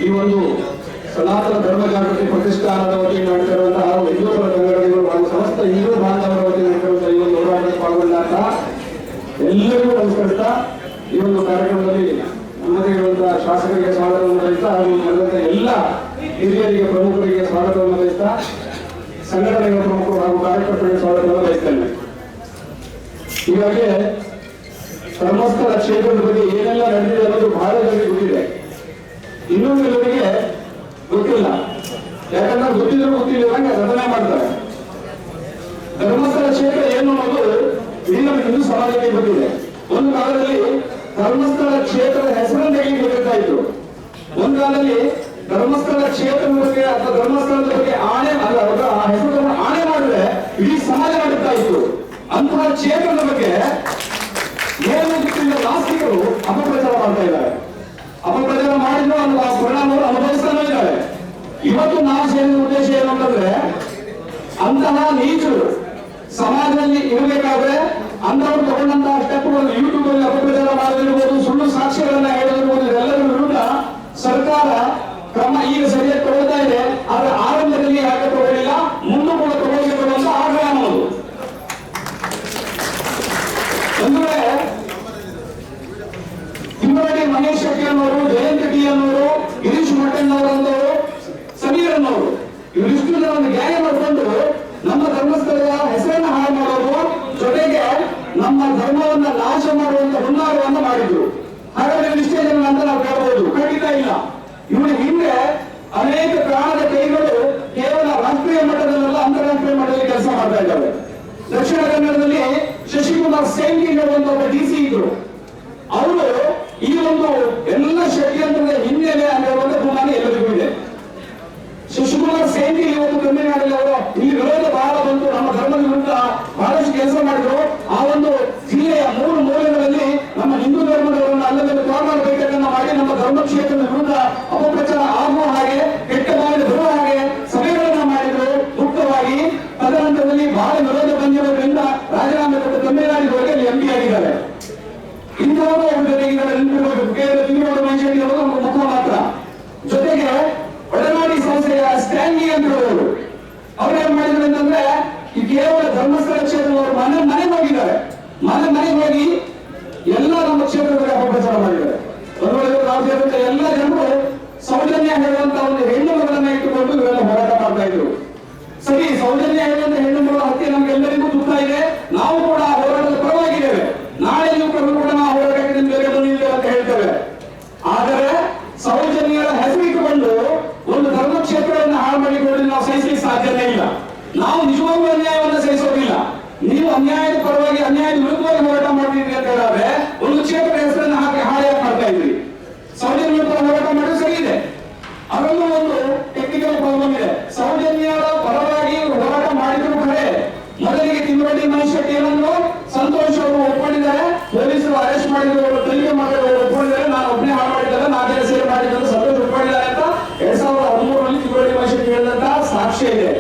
ಈ ಒಂದು ಸನಾತನ ಧರ್ಮ ಜಾಗೃತಿ ಪ್ರತಿಷ್ಠಾನದ ವತಿಯಿಂದ ನಡೆಸಿರುವಂತಹ ಹಿಂದೂಪರ ಸಂಘಟನೆಗಳು ಹಾಗೂ ಸಮಸ್ತ ಹಿಂದೂ ಬಾಂಧವರ ವತಿಯಿಂದ ನಡೆಸಿರುವಂತಹ ಈ ಒಂದು ಹೋರಾಟಕ್ಕೆ ಪಾಲ್ಗೊಂಡಾಗ ಎಲ್ಲರಿಗೂ ನಮಸ್ಕರಿಸ್ತಾ ಈ ಒಂದು ಕಾರ್ಯಕ್ರಮದಲ್ಲಿ ನಮ್ಮದೇ ಇರುವಂತಹ ಶಾಸಕರಿಗೆ ಸ್ವಾಗತವನ್ನು ಬಯಸ್ತಾ ಹಾಗೂ ನಡೆದಂತಹ ಎಲ್ಲ ಹಿರಿಯರಿಗೆ ಪ್ರಮುಖರಿಗೆ ಸ್ವಾಗತವನ್ನು ಬಯಸ್ತಾ ಸಂಘಟನೆಗಳ ಪ್ರಮುಖರು ಹಾಗೂ ಕಾರ್ಯಕರ್ತರಿಗೆ ಸ್ವಾಗತವನ್ನು ಬಯಸ್ತೇನೆ. ಹೀಗಾಗಿ ಧರ್ಮಸ್ಥಳ ಕ್ಷೇತ್ರದ ಬಗ್ಗೆ ಏನೆಲ್ಲ ನಡೆದಿದೆ ಅನ್ನೋದು ಬಹಳ ಜನರಿಗೆ ಗೊತ್ತಿದೆ, ಇನ್ನೂ ಕೆಲವರಿಗೆ ಗೊತ್ತಿಲ್ಲ. ಯಾಕಂದ್ರೆ ಗೊತ್ತಿದ್ರು ಗೊತ್ತಿಲ್ಲದಂಗೆ ರಚನೆ ಮಾಡ್ತಾರೆ. ಧರ್ಮಸ್ಥಳ ಕ್ಷೇತ್ರ ಏನು ಅನ್ನೋದು ಇಡೀ ನಮ್ಮ ಹಿಂದೂ ಸಮಾಜಕ್ಕೆ ಗೊತ್ತಿದೆ. ಒಂದು ಕಾಲದಲ್ಲಿ ಧರ್ಮಸ್ಥಳ ಕ್ಷೇತ್ರದ ಹೆಸರನ್ನೇ ಗೊತ್ತಿರ್ತಾ ಇತ್ತು. ಒಂದು ಕಾಲದಲ್ಲಿ ಧರ್ಮಸ್ಥಳ ಕ್ಷೇತ್ರದ ಬಗ್ಗೆ ಅಥವಾ ಧರ್ಮಸ್ಥಳದ ಬಗ್ಗೆ ಆಣೆ ಅಲ್ಲ, ಆ ಹೆಸರನ್ನು ಆಣೆ ಮಾಡಿದ್ರೆ ಇಡೀ ಸಮಾಜ ನಡೀತಾ ಇತ್ತು. ಅಂತಹ ಕ್ಷೇತ್ರದ ಬಗ್ಗೆ ಏನು ಗೊತ್ತಿಲ್ಲ ನಾಸ್ತಿಕರು ಅಪಪ್ರಚಾರ ಮಾಡ್ತಾ ಇದ್ದಾರೆ. ಅಪಪ್ರಚಾರ ಮಾಡಿದ್ರು ಅನ್ನೋ ಪರಿಣಾಮವನ್ನು ಅನುಭವಿಸ್ತಾನೆ ಇದ್ದಾರೆ. ಇವತ್ತು ನಾವು ಸೇರಿದ ಉದ್ದೇಶ ಏನು ಅಂತಂದ್ರೆ, ಅಂತಹ ನೀಚರು ಸಮಾಜದಲ್ಲಿ ಇರಬೇಕಾದ್ರೆ ಅಂತವರು ತಗೊಂಡಂತಹ ಸ್ಟೆಪ್ಗಳನ್ನು ಯೂಟ್ಯೂಬ್ ಅಲ್ಲಿ ಅಪಪ್ರಚಾರ ಮಾಡೋದಿರ್ಬೋದು, ಸುಳ್ಳು ಸಾಕ್ಷ್ಯಗಳನ್ನ ಹೇಳೋದಿರ್ಬೋದು, ಇದೆಲ್ಲದರ ವಿರುದ್ಧ ಸರ್ಕಾರ ಕ್ರಮ ಈಗ ಸರಿಯಾಗಿ ತಗೊಳ್ತಾ ಇದೆ. ಆದ್ರೆ ಆರಂಭದಲ್ಲಿ ಯಾಕೆ ತಗೊಳ್ಳಿಲ್ಲ, ಮುಂದೆ ಕೂಡ ತಗೊಳ್ಬೇಕು ಅಂತ ಆಗ್ರಹ ಅನ್ನೋದು. ಅಂದ್ರೆ ತಿಮ್ಮರಡಿ ಮಹೇಶ್ ಶೆಟ್ಟಿ ಅನ್ನೋರು, ಜಯಂತ್ ಟಿ ಅನ್ನೋರು, ಗಿರೀಶ್ ಮಟ್ಟಣ್ಣ ಅವರನ್ನೋರು, ಸಮೀರ್ ಅನ್ನೋರು, ಇವರಿಷ್ಟು ಒಂದು ಗ್ಯಾಯ ಮಾಡಿಕೊಂಡು ನಮ್ಮ ಧರ್ಮಸ್ಥಳದ ಹೆಸರನ್ನು ಹಾಳು ಮಾಡೋದು, ಜೊತೆಗೆ ನಮ್ಮ ಧರ್ಮವನ್ನ ನಾಶ ಮಾಡುವಂತ ಹುನ್ನಾರವನ್ನು ಮಾಡಿದ್ರು. ಹಾಗಾದ್ರೆ ಇಷ್ಟೇ ಜನ ಅಂತ ನಾವು ಕೇಳಬಹುದು? ಖಂಡಿತ ಇಲ್ಲ. ಇವರ ಹಿಂದೆ ಅನೇಕ ಪ್ರಾಣದ ಕೈಗಳು ಕೇವಲ ರಾಷ್ಟ್ರೀಯ ಮಟ್ಟದಲ್ಲ, ಅಂತಾರಾಷ್ಟ್ರೀಯ ಮಟ್ಟದಲ್ಲಿ ಕೆಲಸ ಮಾಡ್ತಾ ಇದ್ದಾವೆ. ದಕ್ಷಿಣ ಕನ್ನಡದಲ್ಲಿ ಶಶಿಕುಮಾರ್ ಸೇಂಗಿ ಎನ್ನುವಂತ ಒಬ್ಬ ಡಿಸಿ ಇದ್ರು. ಅವರು ಈ ಒಂದು ಎಲ್ಲ ಷಡ್ಯಂತ್ರದ ಹಿನ್ನೆಲೆ ಅನ್ನುವಂಥ ಗುಮಾನ ಎಲ್ಲರಿಗೂ ಇದೆ. ಶಶಿಕುಮಾರ್ ಸೇಂಗಿ ಇವತ್ತು ತಮಿಳುನಾಡಲ್ಲಿ ಅವರು ಇಲ್ಲಿ ವಿರೋಧ ಬಹಳ ಬಂತು, ನಮ್ಮ ಧರ್ಮದ ವಿರುದ್ಧ ಬಹಳಷ್ಟು ಕೆಲಸ ಮಾಡಿದ್ರು. ಆ ಒಂದು ಜಿಲ್ಲೆಯ 3 ಮೂಲೆಗಳಲ್ಲಿ ನಮ್ಮ ಹಿಂದೂ ಧರ್ಮದವರನ್ನು ಅಲ್ಲದಲ್ಲಿ ಮಾಡಬೇಕನ್ನ ಮಾಡಿ ನಮ್ಮ ಧರ್ಮ ಕ್ಷೇತ್ರದ ವಿರುದ್ಧ ಅಪಪ್ರಚಾರ ಆಗುವ ಹಾಗೆ, ಕೆಟ್ಟ ಭಾವನೆ ಬರುವ ಹಾಗೆ ಸಭೆಗಳನ್ನ ಮಾಡಿದ್ರು ಮುಕ್ತವಾಗಿ. ತದನಂತರದಲ್ಲಿ ಬಹಳ ವಿರೋಧ ಬಂದಿರೋದ್ರಿಂದ ರಾಜೀನಾಮೆ ಕೊಟ್ಟು ತಮಿಳುನಾಡಿಗೆ ಹೋಗಿ ಅಲ್ಲಿ ಎಂಪಿ ಆಗಿದ್ದಾರೆ. ಇಂಥವರು ಅವ್ರ ಜೊತೆಗೆ ತಿಮ್ಮರಡಿ ಮಹೇಶ್ ಶೆಟ್ಟಿ ಅವರು ಒಂದು ಮುಖ ಮಾತ್ರ. ಜೊತೆಗೆ ಒಡನಾಡಿ ಸಂಸ್ಥೆಯ ಸ್ಟ್ಯಾನ್ಲಿ ಅಂತ ಹೇಳೋರು, ಅವ್ರೇನ್ ಮಾಡಿದ್ರು ಅಂತಂದ್ರೆ ಈ ಕೇವಲ ಧರ್ಮಸ್ಥಳ ಕ್ಷೇತ್ರದವರು ಮನೆಗೆ ಹೋಗಿದ್ದಾರೆ. ಮನೆಗೆ ಹೋಗಿ ಎಲ್ಲ ನಮ್ಮ ಕ್ಷೇತ್ರದಲ್ಲಿ ಅಪಪ್ರಚಾರ ಮಾಡಿದ್ದಾರೆ. ನಾವು ಸೇರಿದಂತ ಎಲ್ಲ ಜನರು ಸೌಜನ್ಯ ಹೇಳುವಂತ ಒಂದು ಹೆಣ್ಣು ಮಗಳನ್ನ ಇಟ್ಟುಕೊಂಡು ಇವೆಲ್ಲ ಹೋರಾಟ ಮಾಡ್ತಾ ಇದ್ರು. ಸರಿ, ಸೌಜನ್ಯ ಹೇಳುವಂತ ಹೆಣ್ಣು ಮಗಳ ಹತ್ಯೆ ನಮ್ಗೆಲ್ಲರಿಗೂ ದುಃಖ ಇದೆ. ನಾವು ಕೂಡ ಆ ಹೋರಾಟದ ಪರವಾಗಿದ್ದೇವೆ. ನಾಳೆ ನೀವು ಕೂಡ ನಾವು ಹೋರಾಟಕ್ಕೆ ಬೇರೆ ಬಂದಿದ್ದೇವೆ ಅಂತ ಹೇಳ್ತೇವೆ. ಆದರೆ ಸೌಜನ್ಯರ ಹೆಸರಿಟ್ಟುಕೊಂಡು ಒಂದು ಧರ್ಮ ಕ್ಷೇತ್ರವನ್ನು ಹಾಳು ಮಾಡಿಕೊಂಡು ನಾವು ಸಹಿಸಲಿಕ್ಕೆ ಸಾಧ್ಯನೇ ಇಲ್ಲ. ನಾವು ನಿಜವಾಗ್ಲೂ ಅನ್ಯಾಯವನ್ನು ಸಹಿಸೋದಿಲ್ಲ. ನೀವು ಅನ್ಯಾಯದ ಪರವಾಗಿ ಅನ್ಯಾಯದ ವಿರುದ್ಧವಾಗಿ ಹೋರಾಟ ಮಾಡ್ತಿದ್ರಿ ಅಂತ ಹೇಳಿದ್ರೆ ಒಂದು ಕ್ಷೇತ್ರದ ಹೆಸರನ್ನು ಹಾಕಿ ಹಾಳಾಗಿ ಮಾಡ್ತಾ ಇದ್ರಿ. ಸೌಜನ್ಯ ಪರ ಹೋರಾಟ ಮಾಡೋದು ಸರಿ ಇದೆ, ಅದರಲ್ಲೂ ಒಂದು ಟೆಕ್ನಿಕಲ್ ಪ್ರಾಬ್ಲಮ್ ಇದೆ. ಸೌಜನ್ಯರ ಪರವಾಗಿ ಹೋರಾಟ ಮಾಡಿದ್ರು ಖರೆ. ಮೊದಲಿಗೆ ತಿಮ್ಮರಡಿ ಮಹೇಶ್ ಶೆಟ್ಟಿ ಅವರನ್ನು ಸಂತೋಷ್ ಅವರು ಒಪ್ಕೊಂಡಿದ್ದಾರೆ, ಪೊಲೀಸರು ಅರೆಸ್ಟ್ ಮಾಡಿದ್ರು, ತನಿಖೆ ಮಾಡಿದ್ರು, ಒಪ್ಕೊಂಡಿದ್ದಾರೆ. ನಾನು ಒಬ್ಬನೇ ಹಾಳು ಮಾಡಿದ್ದಾರೆ, ನಾಲ್ಕೇ ಸೇರಿ ಮಾಡಿದ್ದಾರೆ, ಸಂತೋಷ್ ಒಪ್ಕೊಂಡಿದ್ದಾರೆ ಅಂತ 2013ರಲ್ಲಿ ತಿಮ್ಮರಡಿ ಮಹೇಶ್ ಶೆಟ್ಟಿ ಹೇಳಿದಂತ ಸಾಕ್ಷ್ಯ ಇದೆ.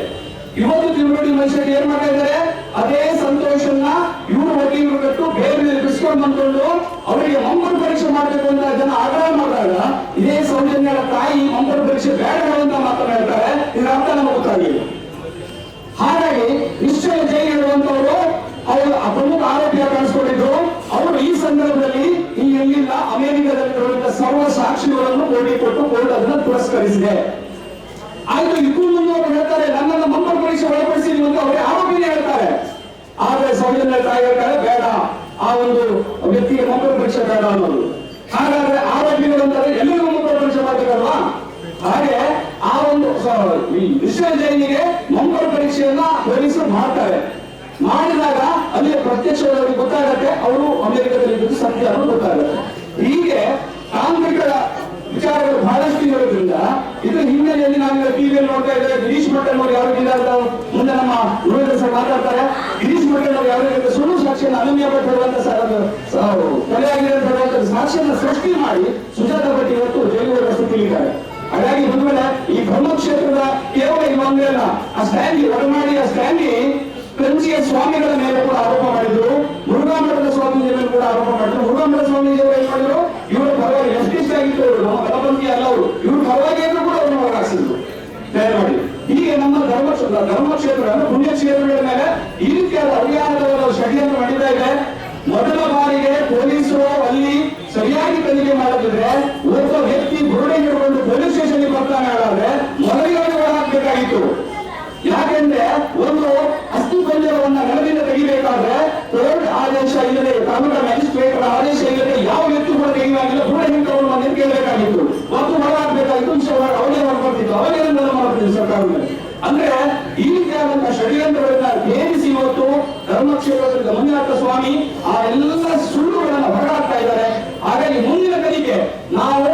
ಇವತ್ತು ತಿಮ್ಮರಡಿ ಮಹೇಶ್ ಶೆಟ್ಟಿ ಏನ್ ಮಾಡ್ತಾ ಇದ್ದಾರೆ, ಅದೇ ಸಂತೋಷನ್ನ ಇವರು ವಕೀಲರು ಕಟ್ಟು ಬೇರೆ ಬಿಡಿಸ್ಕೊಂಡು ಬಂದ್ಕೊಂಡು ಅವರಿಗೆ ಮಂಪರ್ ಪರೀಕ್ಷೆ ಮಾಡಬೇಕು ಅಂತ ಜನ ಆಗ್ರಹ ಮಾಡಿದಾಗ ಇದೇ ಸೌಜನ್ಯರ ತಾಯಿ ಮಂಪರ್ ಪರೀಕ್ಷೆ ಬೇಡ ಅಂತ ಮಾತನಾಡ್ತಾರೆ. ಇದರ ಅರ್ಥ ನಮಗೆ ಗೊತ್ತಾಗಿಲ್ಲ. ಹಾಗಾಗಿ ನಿಶ್ಚಯ ಜೈ ಹೇಳುವಂತವರು ಅವರು ಪ್ರಮುಖ ಆರೋಪಿಯ ಕಾಣಿಸ್ಕೊಂಡಿದ್ರು. ಅವರು ಈ ಸಂದರ್ಭದಲ್ಲಿ ಇಲ್ಲಿ ಎಲ್ಲಿಲ್ಲ, ಅಮೆರಿಕದಲ್ಲಿರುವಂತಹ ಸರ್ವ ಸಾಕ್ಷಿಗಳನ್ನು ಕೋರ್ಟಿಗೆ ಕೊಟ್ಟು ಕೋರ್ಟ್ ಅದನ್ನು ಪುರಸ್ಕರಿಸಿದೆ. ಆಯ್ತು, ಇದಕ್ಕೂ ಮುಂದೆ ಹೇಳ್ತಾರೆ ನನ್ನನ್ನು ಮಂಪರ್ ಪರೀಕ್ಷೆ ಒಳಪಡಿಸಿದ್ವಿ ಅಂತ ಅವರೇ ಆರೋಪಿನೇ ಹೇಳ್ತಾರೆ. ಆದ್ರೆ ಸೌಜನ್ಯ ತಾಯಿ ಹೇಳ್ತಾರೆ ಬೇಡ, ಆ ಒಂದು ವ್ಯಕ್ತಿಗೆ ಮಂಪರ್ ಪರೀಕ್ಷೆ ಬೇಡ ಅನ್ನೋದು. ಹಾಗಾದ್ರೆ ಆರೋಪಿಗಳು ಅಂತಾರೆ ಎಲ್ಲರಿಗೂ ಮಂಪರ್ ಪರೀಕ್ಷೆ ಮಾಡಬೇಕಲ್ವಾ? ಹಾಗೆ ಆ ಒಂದು ವಿಶ್ವ ಜೈನಿಗೆ ಮಂಪರ್ ಪರೀಕ್ಷೆಯನ್ನ ಪೊಲೀಸರು ಮಾಡ್ತಾರೆ. ಮಾಡಿದಾಗ ಅಲ್ಲಿ ಪ್ರತ್ಯಕ್ಷವಾಗಿ ಗೊತ್ತಾಗತ್ತೆ ಅವರು ಅಮೆರಿಕದಲ್ಲಿ ಸತ್ಯ ಅನ್ನೋದು ಗೊತ್ತಾಗುತ್ತೆ. ಹೀಗೆ ತಾಂತ್ರಿಕ ವಿಚಾರಗಳು ಬಹಳಷ್ಟು ಇರೋದ್ರಿಂದ ಇದ್ರ ಹಿನ್ನೆಲೆಯಲ್ಲಿ ನಾವು ಟಿವಿಯಲ್ಲಿ ನೋಡ್ತಾ ಇದ್ದೇವೆ. ಗಿರೀಶ್ ಮಟ್ಟಣ್ಣ ಅವರು ಯಾವ ರೀತಿ ಮುಂದೆ ನಮ್ಮ ಯುವಕರು ಸಹ ಮಾತಾಡ್ತಾರೆ. ಗಿರೀಶ್ ಮಟ್ಟಣ್ಣ ಅವರು ಯಾವ ರೀತಿ ಸುಳ್ಳು ಸಾಕ್ಷಿಯನ್ನು ಅನನ್ಯ ಭಟ್ ಹೇಳುವಂತ ಕೊಲೆಯಾಗಿದೆ ಅಂತ ಹೇಳುವಂತ ಸಾಕ್ಷಿಯನ್ನು ಸೃಷ್ಟಿ ಮಾಡಿ ಸುಜಾತ ಭಟ್ ಇವತ್ತು ಜೈಲು ಸ್ಥಿತಿಲಿದ್ದಾರೆ. ಹಾಗಾಗಿ ಬಂದ್ಮೇಲೆ ಈ ಬ್ರಹ್ಮಕ್ಷೇತ್ರದ ಕೇವಲ ಒಂದೇ ಅಲ್ಲ, ಆ ಸ್ಟ್ಯಾಂಡಿ ಒಡಮಾಡಿ ಆ ಸ್ಟ್ಯಾಂಡಿ ಕಂಚಿಯ ಸ್ವಾಮಿಗಳ ಮೇಲೆ ಕೂಡ ಆರೋಪ ಮಾಡಿದ್ರು, ಮುರುಘಾ ಮಠದ ಸ್ವಾಮೀಜಿಯ ಮೇಲೆ ಕೂಡ ಆರೋಪ ಮಾಡಿದ್ರು. ಮುರುಘಾ ಮಠದ ಸ್ವಾಮೀಜಿಯವರು ಏನ್ ಮಾಡಿದ್ರು, ಇವರ ಪರವಾಗಿ ಎಷ್ಟಿಷ್ಟ ಹಾಕ್ಬೇಕಾಗಿತ್ತು ಅವರು, ನಮ್ಮ ಬಲಪಂಥಿ ಅಲ್ಲ ಅವರು, ಇವ್ರು ಪರವಾಗಿ ಕೂಡ ಅವ್ರನ್ನ ಹೊರಹಾಕ್ಸಿದ್ರು ದಯಮಾಡಿ. ಹೀಗೆ ನಮ್ಮ ಧರ್ಮಕ್ಷೇತ್ರಗಳನ್ನು ಪುಣ್ಯಕ್ಷೇತ್ರಗಳ ಮೇಲೆ ಈ ರೀತಿಯಾದ ಅಭಿಯಾನದ ಷಡ್ಯಂತ್ರ ನಡೀತಾ ಇದೆ. ಮೊದಲ ಬಾರಿಗೆ ಪೊಲೀಸರು ಅಲ್ಲಿ ಸರಿಯಾಗಿ ತನಿಖೆ ಮಾಡದಿದ್ರೆ ಒಬ್ಬ ವ್ಯಕ್ತಿ ಬುರುಡೆ ಹಿಡ್ಕೊಂಡು ಪೊಲೀಸ್ ಸ್ಟೇಷನ್ಗೆ ಬರ್ತಾನೆ ಆದ್ರೆ ಮೊದಲಿಗೆ ಹಾಕ್ಬೇಕಾಗಿತ್ತು. ಯಾಕೆಂದ್ರೆ ಒಂದು ಅಸ್ಥಿ ಪಂಜರವನ್ನ ನೆಲದಿಂದ ತೆಗಿಬೇಕಾದ್ರೆ ಕೋರ್ಟ್ ಆದೇಶ ಇಲ್ಲದೆ, ತಾಲೂಕಾ ಮ್ಯಾಜಿಸ್ಟ್ರೇಟರ್ ಆದೇಶ ಇಲ್ಲದೆ ಯಾವ ವ್ಯಕ್ತಿ ಕೂಡ ತೆಗೆಯುವಾಗಿಲ್ಲ, ಬುರುಡೆ ಹಿಡ್ಕೊಂಡು ಬಂದು ಕೇಳಬೇಕಾಗಿತ್ತು ಮತ್ತು ಹೊರಹಾಕ್ಬೇಕಾಗಿತ್ತು. ಅವರೇ ಹೊರಬರ್ತಿತ್ತು, ಅವರೇ ಮಾಡ್ತಿದ್ರು ಸರ್ಕಾರದ ಮೇಲೆ. ಅಂದ್ರೆ ಈ ರೀತಿಯಾದಂತಹ ಷಡ್ಯಂತ್ರಗಳನ್ನ ಭೇದಿಸಿ ಇವತ್ತು ಧರ್ಮಕ್ಷೇತ್ರದ ಮಂಜುನಾಥ ಸ್ವಾಮಿ ಆ ಎಲ್ಲ ಸುಳ್ಳುಗಳನ್ನ ಹೊರಗಾಕ್ತಾ ಇದ್ದಾರೆ. ಹಾಗಾಗಿ ಮುಂದಿನ ತನಿಖೆ ನಾವು